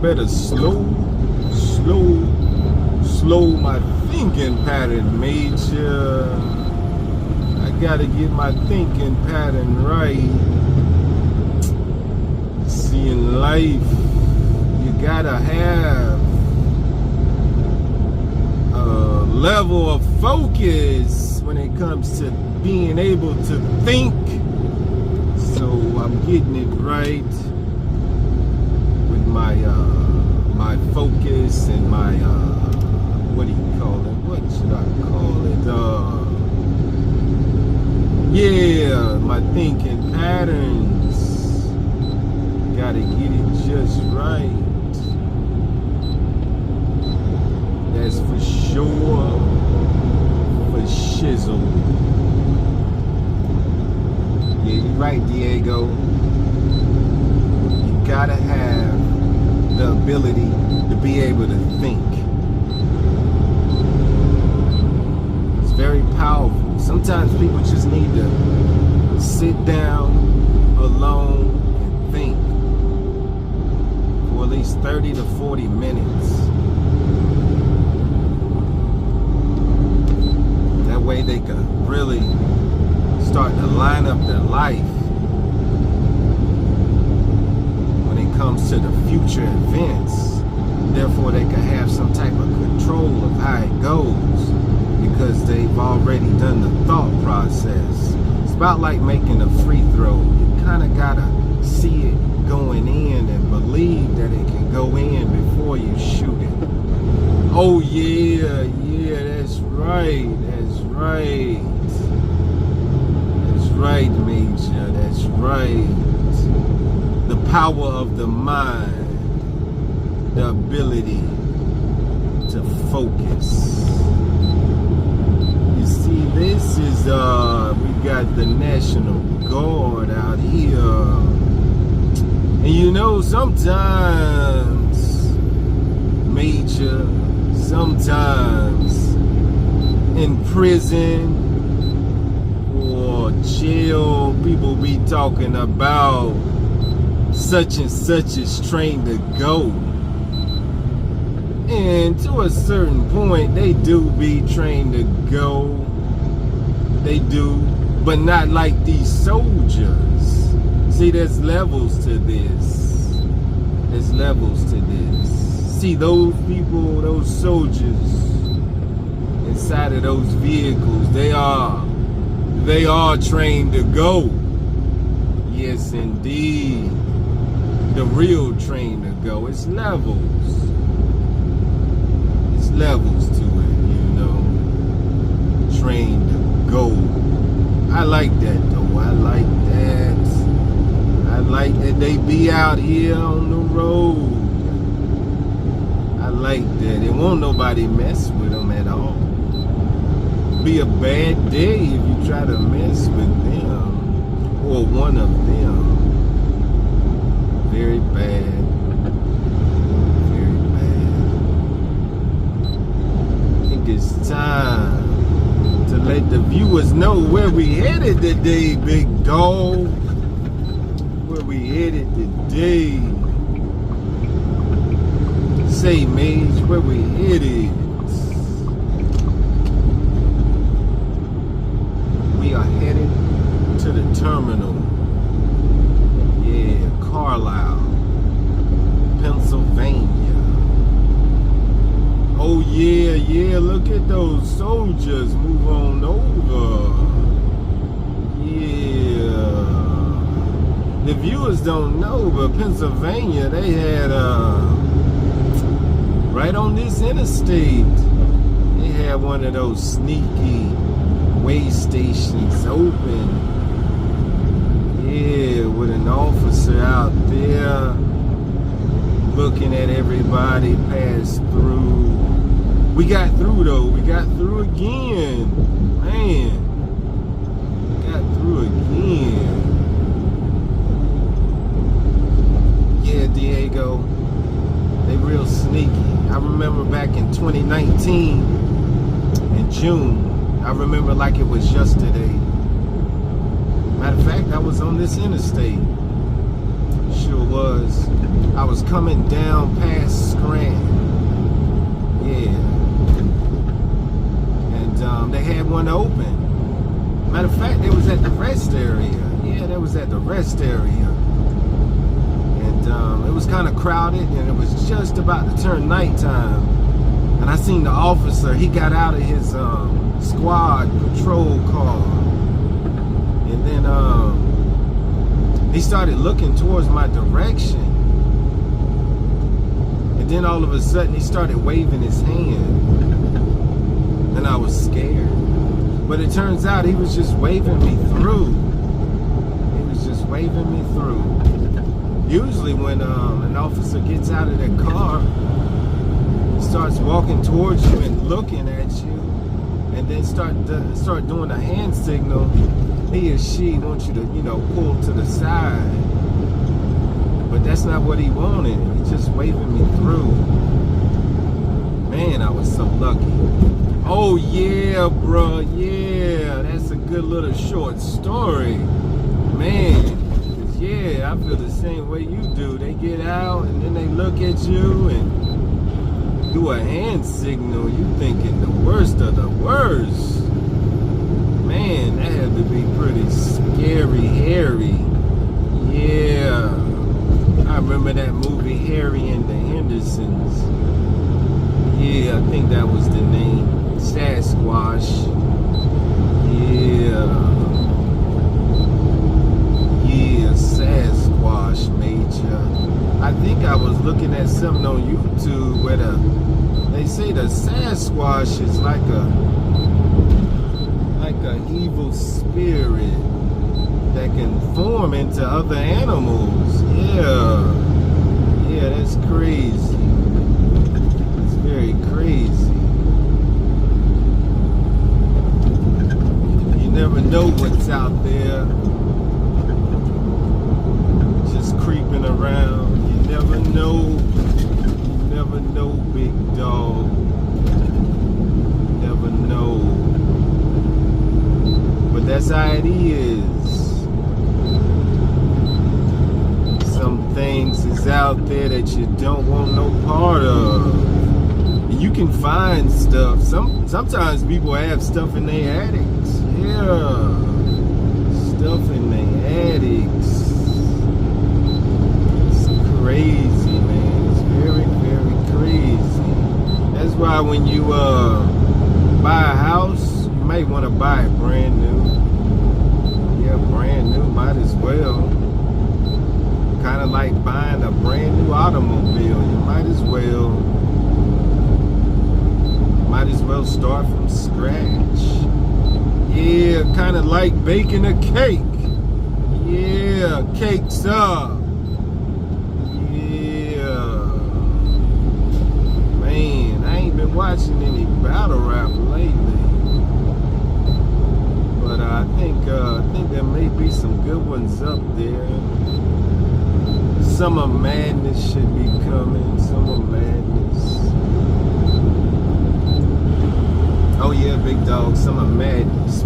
better slow my thinking pattern, Major. I gotta get my thinking pattern right. See, in life, you gotta have a level of focus when it comes to being able to think. So I'm getting it right with my my focus and my what do you call it? What should I call it? Yeah, my thinking patterns. Gotta get it just right. That's for sure. For shizzle. Yeah, you're right, Diego. You gotta have the ability to be able to think. It's very powerful. Sometimes people just need to sit down alone and think for at least 30 to 40 minutes. That way they can really start to line up their life when it comes to the future events. Therefore, they can have some type of control of how it goes because they've already done the thought process. It's about like making a free throw. You kind of gotta see it going in and believe that it can go in before you shoot it. Oh yeah, that's right. That's right, Major, that's right. The power of the mind, the ability to focus. You see, this is, we got the National Guard out here. And you know, sometimes, Major, sometimes in prison or jail, people be talking about such and such is trained to go. And to a certain point, they do be trained to go. They do, but not like these soldiers. See, there's levels to this. There's levels to this. See, those people, those soldiers inside of those vehicles, they are trained to go. Yes, indeed. The real trained to go. It's levels. It's levels to it, you know. Trained to go. I like that though. I like that. I like that they be out here on the road. I like that. It won't nobody mess with them at all. Be a bad day if you try to mess with them or one of them. Very bad. Very bad. I think it's time to let the viewers know where we headed today, big dog. Where we headed today. Say, Mage, where we headed? We are headed to the terminal. Yeah, Carlisle, Pennsylvania. Oh yeah, look at those soldiers. Move on over. Yeah. The viewers don't know, but Pennsylvania, they had right on this interstate, they had one of those sneaky way stations open. Yeah, with an officer out there looking at everybody pass through. We got through though. We got through again. Man. Got through again. Yeah, Diego. They real sneaky. I remember back in 2019 in June. I remember like it was yesterday. Matter of fact, I was on this interstate. Sure was. I was coming down past Scranton. Yeah. And they had one open. Matter of fact, it was at the rest area. Yeah, that was at the rest area. And it was kind of crowded, and it was just about to turn nighttime. And I seen the officer. He got out of his squad patrol car. And then he started looking towards my direction. And then all of a sudden, he started waving his hand. And I was scared. But it turns out he was just waving me through. He was just waving me through. Usually when an officer gets out of their car, starts walking towards you and looking at you, and then start doing a hand signal, he or she wants you to, pull to the side. But that's not what he wanted. He just waving me through. Man, I was so lucky. Oh yeah, bro, yeah, that's a good little short story, man. Yeah, I feel the same way you do. They get out and then they look at you and do a hand signal. You thinking the worst of the worst. Man, that had to be pretty scary, hairy. Yeah, I remember that movie, Harry and the Hendersons. Yeah, I think that was the name. Sasquatch. Yeah, Sasquatch, Major. I think I was looking at something on YouTube where they say the Sasquatch is like a evil spirit that can form into other animals. Yeah, that's crazy. It's very crazy. You never know what's out there. Just creeping around. You never know. You never know, big dog. You never know. But that's how it is. Some things is out there that you don't want no part of. And you can find stuff. Sometimes people have stuff in their attics. Yeah. Stuff in their attics. It's crazy, man. It's very, very crazy. That's why when you buy a house, you might want to buy it brand new. Yeah, brand new, might as well. Kind of like buying a brand new automobile. You might as well start from scratch. Yeah, kind of like baking a cake. Yeah, cakes up. Yeah. Man, I ain't been watching any battle rap lately. But I think there may be some good ones up there. Summer Madness should be coming. Summer Madness. Oh yeah, big dog. Summer Madness.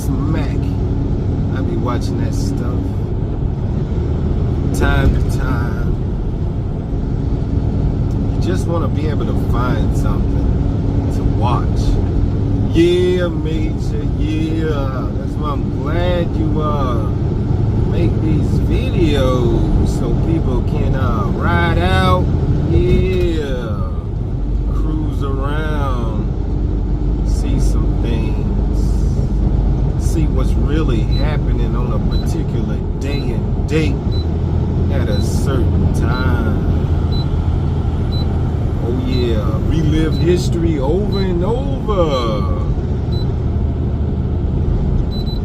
Smack. I be watching that stuff. Time to time. You just want to be able to find something to watch. Yeah, Major. Yeah. That's why I'm glad you make these videos so people can ride out, cruise around, see some things, see what's really happening on a particular day and date at a certain time. Oh yeah, relive history over and over.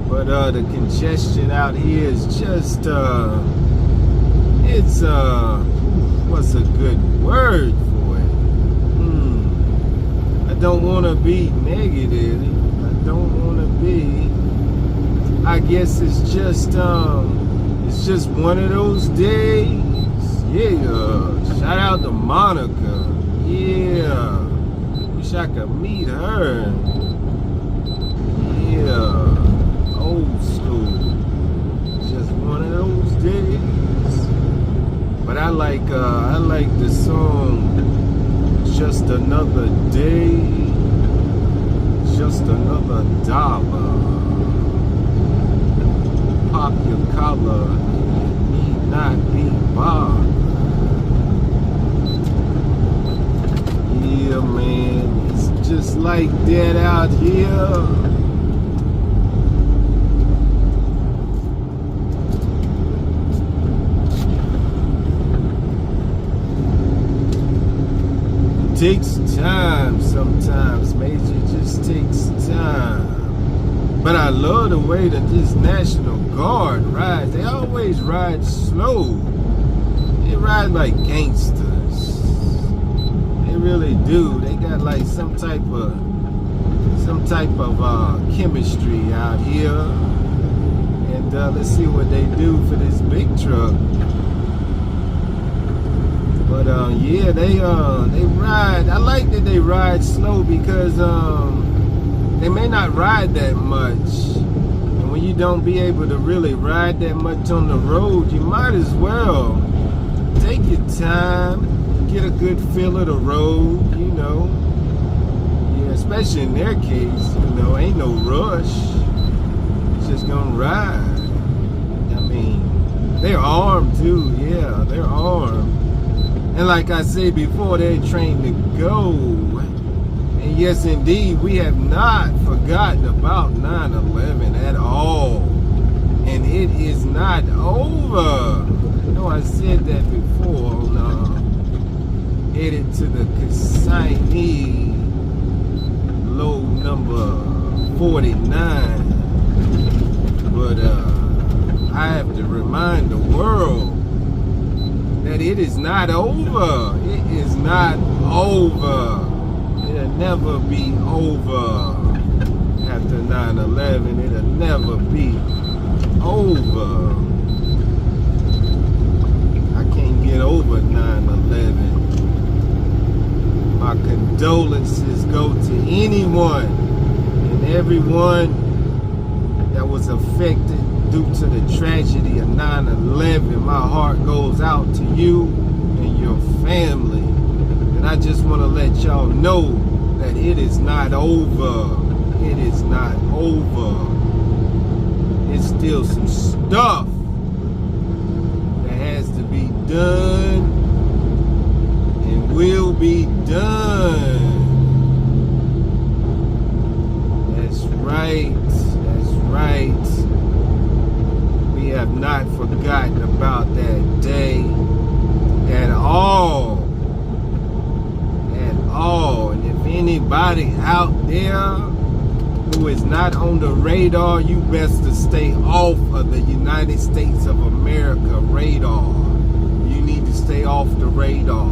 But the congestion out here is just, it's, what's a good word for it? I don't want to be negative. I don't want to be. I guess it's just one of those days. Yeah. Shout out to Monica. Yeah. Wish I could meet her. Yeah. Old school. Just one of those days. But I like the song Just Another Day, Just Another Dollar. Pop your collar, it need not be bothered. Yeah, man, it's just like that out here. Takes time sometimes, Major. It just takes time. But I love the way that this National Guard rides. They always ride slow. They ride like gangsters. They really do. They got like some type of chemistry out here. And let's see what they do for this big truck. But yeah, they ride. I like that they ride slow because they may not ride that much. And when you don't be able to really ride that much on the road, you might as well take your time, get a good feel of the road, you know. Yeah, especially in their case, you know, ain't no rush. It's just gonna ride. I mean, they're armed too. Yeah, they're armed. And like I said before, they're trained to go. And yes, indeed, we have not forgotten about 9/11 at all. And it is not over. I know I said that before on headed to the consignee, load number 49. But I have to remind the world that it is not over. It is not over. It'll never be over. After 9/11, it'll never be over. I can't get over 9/11. My condolences go to anyone and everyone that was affected due to the tragedy of 9/11. My heart goes out to you and your family. And I just want to let y'all know that it is not over. It is not over. It's still some stuff that has to be done and will be done. That's right. That's right. We have not forgotten about that day at all. At all. And if anybody out there who is not on the radar, you best to stay off of the United States of America radar. You need to stay off the radar.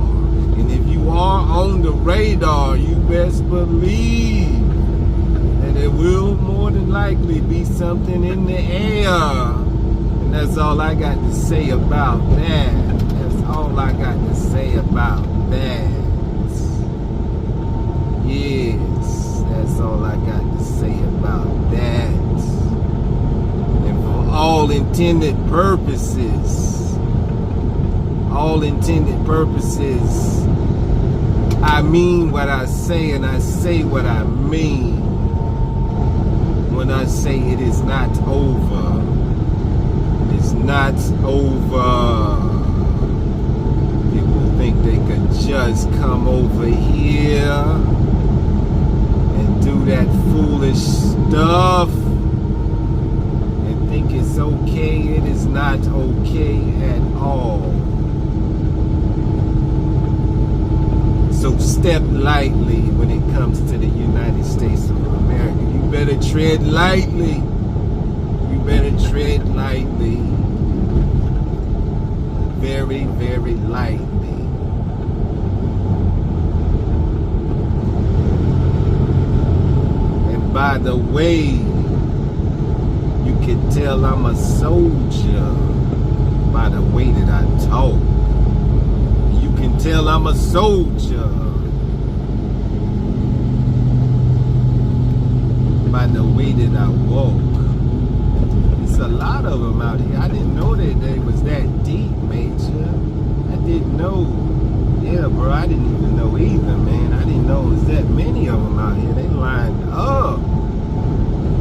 And if you are on the radar, you best believe that there will more than likely be something in the air. That's all I got to say about that. That's all I got to say about that. Yes, that's all I got to say about that. And for all intended purposes, I mean what I say and I say what I mean when I say it is not over. Not over. People think they could just come over here and do that foolish stuff and think it's okay. It is not okay at all. So step lightly when it comes to the United States of America. You better tread lightly. You better tread lightly. Very, very lightly. And by the way, you can tell I'm a soldier by the way that I talk. You can tell I'm a soldier by the way that I walk. It's a lot of them out here. I didn't know that they was that deep, Major. I know. Yeah, bro, I didn't even know either, man. I didn't know it was that many of them out here. They lined up.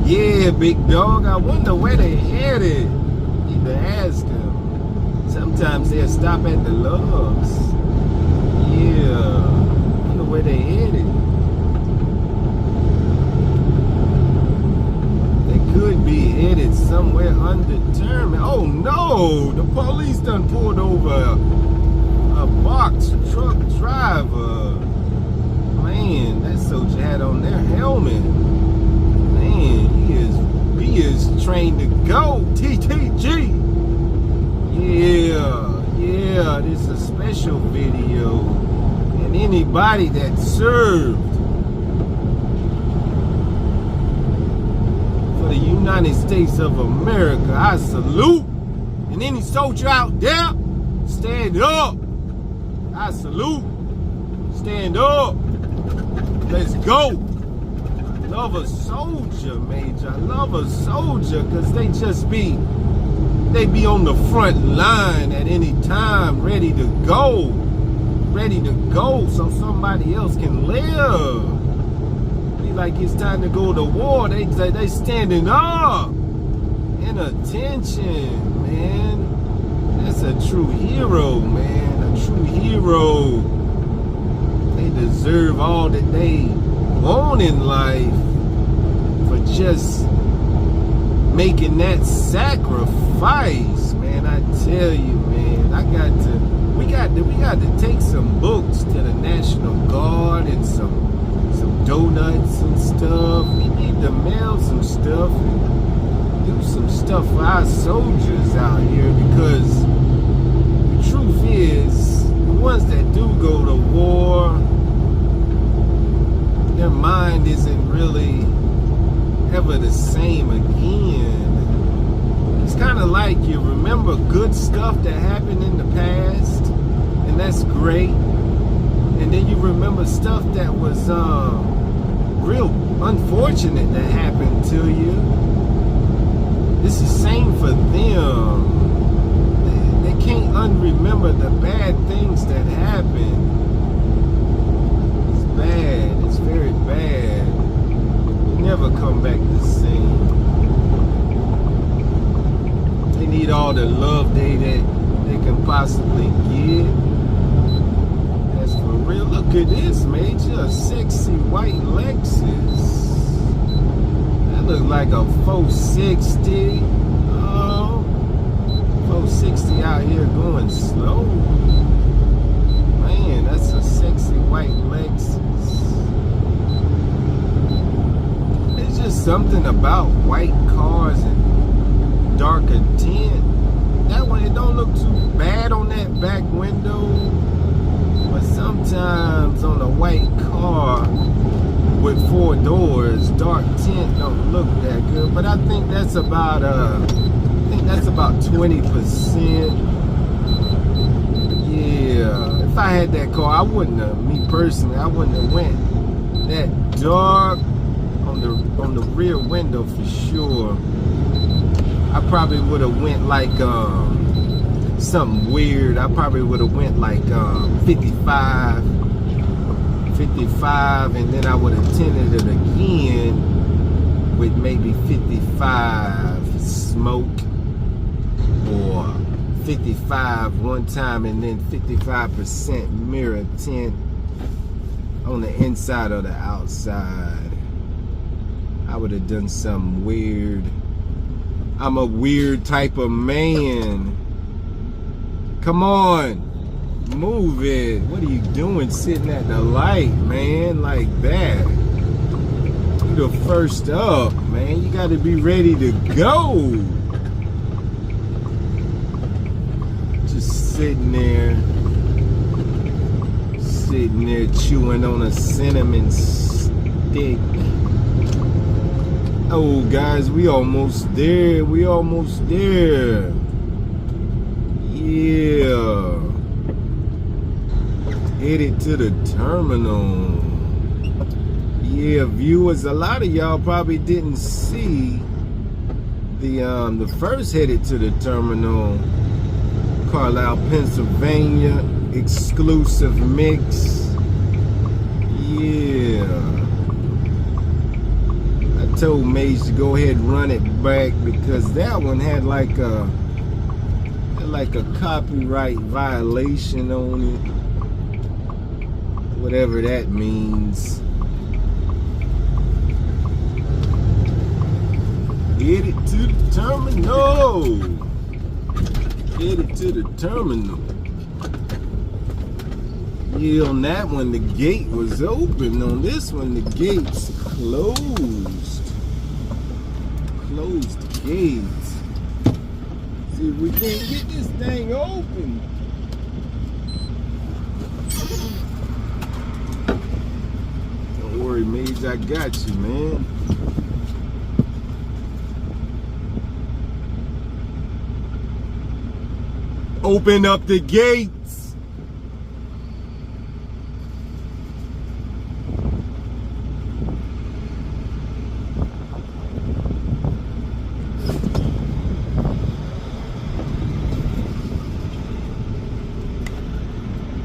Yeah, big dog. I wonder where they headed. Need to ask them. Sometimes they'll stop at the Loves. Yeah. I wonder where they headed. They could be headed somewhere undetermined. Oh no! The police done pulled over a box truck driver. Man, that soldier had on their helmet. Man, he is trained to go. TTG. Yeah, this is a special video. And anybody that served for the United States of America, I salute. And any soldier out there, stand up. I salute. Stand up. Let's go. I love a soldier, Major. I love a soldier because they be on the front line at any time, ready to go. Ready to go so somebody else can live. Be like it's time to go to war. They standing up. In attention, man. That's a true hero, man. A true hero. They deserve all that they want in life for just making that sacrifice, man. I tell you, man. We got to take some books to the National Guard and some donuts and stuff. We need to mail some stuff and do some stuff for our soldiers out here, because the truth is, the ones that do go to war, their mind isn't really ever the same again. It's kind of like you remember good stuff that happened in the past, and that's great, and then you remember stuff that was real unfortunate that happened to you. It's the same for them. They can't unremember the bad things that happened. It's bad. It's very bad. You never come back the same. They need all the love they can possibly get. That's for real. Look at this, Major. A sexy white Lexus. That looks like a 460. Oh, 460 out here going slow. Man, that's a sexy white Lexus. It's just something about white cars and darker tint. That one, it don't look too bad on that back window, but sometimes on a white car with 4 doors, dark tint don't look that good. But I think that's about 20%. Yeah, if I had that car, I wouldn't have, me personally, I wouldn't have went that dark on the rear window for sure. I probably would have went like something weird. I probably would have went like 55, and then I would have tinted it again with maybe 55 smoke, or 55 one time and then 55% mirror tint on the inside or the outside. I would have done something weird. I'm a weird type of man. Come on, move it. What are you doing sitting at the light, man, like that? You the first up, man. You got to be ready to go. Just sitting there chewing on a cinnamon stick. Oh, guys, we almost there. We almost there. Yeah. Headed to the terminal. Yeah, viewers, a lot of y'all probably didn't see the first headed to the terminal, Carlisle, Pennsylvania. exclusive mix. Yeah. I told Mage to go ahead and run it back because that one had like a copyright violation on it. Whatever that means. Headed to the terminal. Headed to the terminal. Yeah, on that one the gate was open. On this one the gate's closed. Closed the gates. See if we can't get this thing open. Don't worry, Mage, I got you, man. Open up the gate.